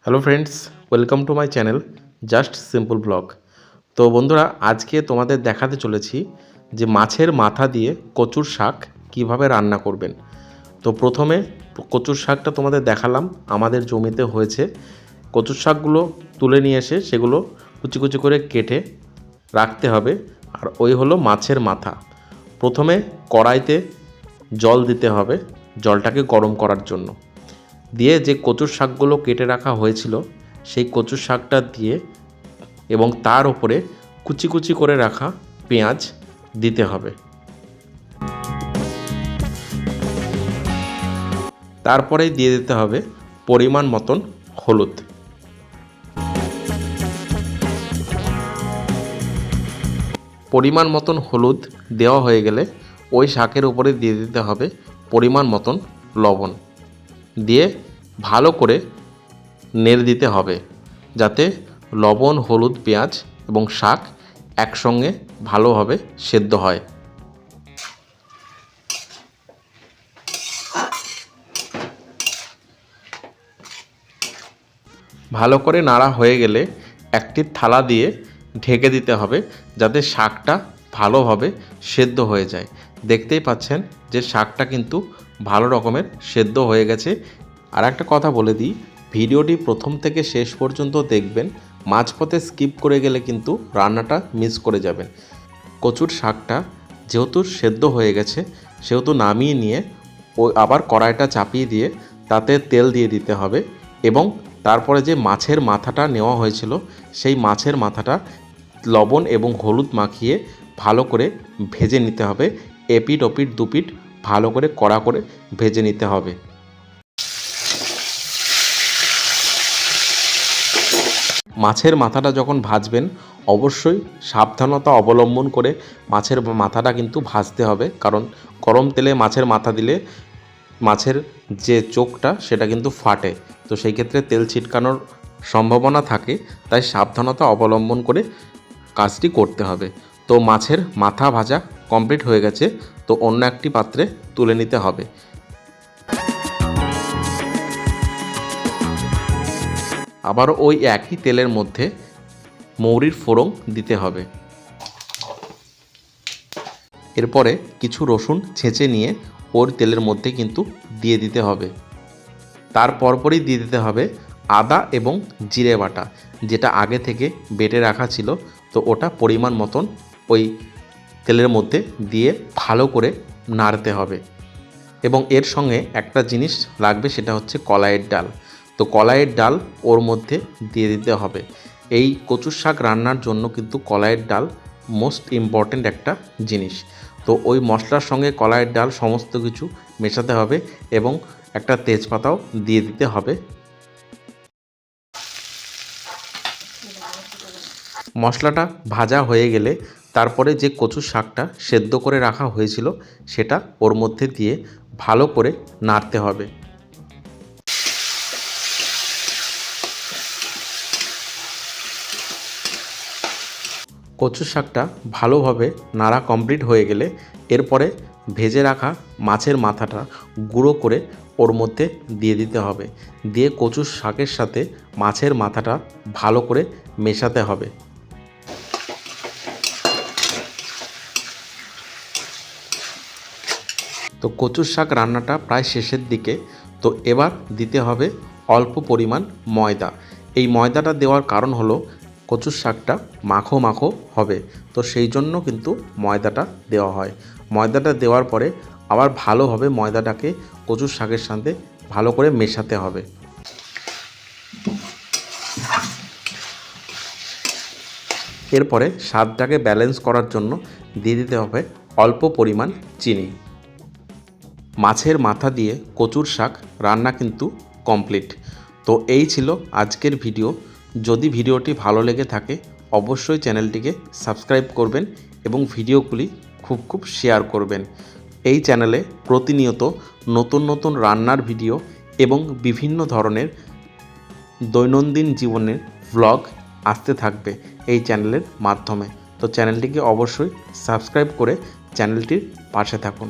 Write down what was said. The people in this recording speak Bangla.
Hello friends, welcome to my channel just simple blog. তো বন্ধুরা, আজকে তোমাদের দেখাতে চলেছি যে মাছের মাথা দিয়ে কচুর শাক কিভাবে রান্না করবেন। তো প্রথমে কচুর শাকটা তোমাদের দেখালাম, আমাদের জমিতে হয়েছে। কচুর শাকগুলো তুলে নিয়ে এসে সেগুলো কুচি কুচি করে কেটে রাখতে হবে। আর ওই হলো মাছের মাথা। প্রথমে কড়াইতে জল দিতে হবে, জলটাকে গরম করার জন্য। দিয়ে যে কচুর শাকগুলো কেটে রাখা হয়েছিল সেই কচুর শাকটা দিয়ে এবং তার উপরে কুচি কুচি করে রাখা পেঁয়াজ দিতে হবে। তারপরে দিয়ে দিতে হবে পরিমাণ মতন হলুদ। পরিমাণ মতন হলুদ দেওয়া হয়ে গেলে ওই শাকের উপরে দিয়ে দিতে হবে পরিমাণ মতন লবণ। দিয়ে ভালো করে নেড়ে দিতে হবে যাতে লবণ, হলুদ, পেঁয়াজ এবং শাক একসঙ্গে ভালোভাবে সেদ্ধ হয়। ভালো করে নাড়া হয়ে গেলে একটি থালা দিয়ে ঢেকে দিতে হবে যাতে শাকটা ভালোভাবে সেদ্ধ হয়ে যায়। দেখতেই পাচ্ছেন যে শাকটা কিন্তু ভালো রকমের সেদ্ধ হয়ে গেছে। আর একটা কথা বলে দিই, ভিডিওটি প্রথম থেকে শেষ পর্যন্ত দেখবেন, মাঝপথে স্কিপ করে গেলে কিন্তু রান্নাটা মিস করে যাবেন। কচুর শাকটা যেহেতু সেদ্ধ হয়ে গেছে সেহেতু নামিয়ে নিয়ে আবার কড়াইটা চাপিয়ে দিয়ে তাতে তেল দিয়ে দিতে হবে এবং তারপরে যে মাছের মাথাটা নেওয়া হয়েছিল সেই মাছের মাথাটা লবণ এবং হলুদ মাখিয়ে ভালো করে ভেজে নিতে হবে। এপিঠ ওপিঠ দুপিঠ ভালো করে কড়া করে ভেজে নিতে হবে। মাছের মাথাটা যখন ভাজবেন অবশ্যই সাবধানতা অবলম্বন করে মাছের মাথাটা কিন্তু ভাজতে হবে, কারণ গরম তেলে মাছের মাথা দিলে মাছের যে চোখটা সেটা কিন্তু ফাটে। তো সেই ক্ষেত্রে তেল ছিটকানোর সম্ভাবনা থাকে, তাই সাবধানতা অবলম্বন করে কাজটি করতে হবে। তো মাছের মাথা ভাজা কমপ্লিট হয়ে গেছে, তো অন্য একটি পাত্রে তুলে নিতে হবে। আবারও ওই একই তেলের মধ্যে মৌরির ফোড়ন দিতে হবে। এরপরে কিছু রসুন ছেঁচে নিয়ে ওর তেলের মধ্যে কিন্তু দিয়ে দিতে হবে। তার পরপরই দিয়ে দিতে হবে আদা এবং জিরে বাটা, যেটা আগে থেকে বেটে রাখা ছিল। তো ওটা পরিমাণ মতন ওই তেলের মধ্যে দিয়ে ভালো করে নাড়তে হবে। এবং এর সঙ্গে একটা জিনিস লাগবে, সেটা হচ্ছে কলাইয়ের ডাল। তো কলাইয়ের ডাল ওর মধ্যে দিয়ে দিতে হবে। এই কচুর শাক রান্নার জন্য কিন্তু কলাইয়ের ডাল মোস্ট ইম্পর্ট্যান্ট একটা জিনিস। তো ওই মশলার সঙ্গে কলাইয়ের ডাল সমস্ত কিছু মেশাতে হবে এবং একটা তেজপাতাও দিয়ে দিতে হবে। মশলাটা ভাজা হয়ে গেলে তারপরে যে কচুর শাকটা সেদ্ধ করে রাখা হয়েছিল সেটা ওর মধ্যে দিয়ে ভালো করে নাড়তে হবে। কচুর শাকটা ভালোভাবে নাড়া কমপ্লিট হয়ে গেলে এরপরে ভেজে রাখা মাছের মাথাটা গুঁড়ো করে ওর মধ্যে দিয়ে দিতে হবে। দিয়ে কচুর শাকের সাথে মাছের মাথাটা ভালো করে মেশাতে হবে। তো কচুর শাক রান্নাটা প্রায় শেষের দিকে। তো এবার দিতে হবে অল্প পরিমাণ ময়দা। এই ময়দাটা দেওয়ার কারণ হলো কচুর শাকটা মাখো মাখো হবে, তো সেই জন্য কিন্তু ময়দাটা দেওয়া হয়। ময়দাটা দেওয়ার পরে আবার ভালোভাবে ময়দাটাকে কচুর শাকের সাথে ভালো করে মেশাতে হবে। এরপরে স্বাদটাকে ব্যালেন্স করার জন্য দিয়ে দিতে হবে অল্প পরিমাণ চিনি। মাছের মাথা দিয়ে কচুর শাক রান্না কিন্তু কমপ্লিট। তো এই ছিল আজকের ভিডিও। যদি ভিডিওটি ভালো লেগে থাকে অবশ্যই চ্যানেলটিকে সাবস্ক্রাইব করবেন এবং ভিডিওগুলি খুব শেয়ার করবেন। এই চ্যানেলে প্রতিনিয়ত নতুন নতুন রান্নার ভিডিও এবং বিভিন্ন ধরনের দৈনন্দিন জীবনের ভ্লগ আসতে থাকবে এই চ্যানেলের মাধ্যমে। তো চ্যানেলটিকে অবশ্যই সাবস্ক্রাইব করে চ্যানেলটির পাশে থাকুন।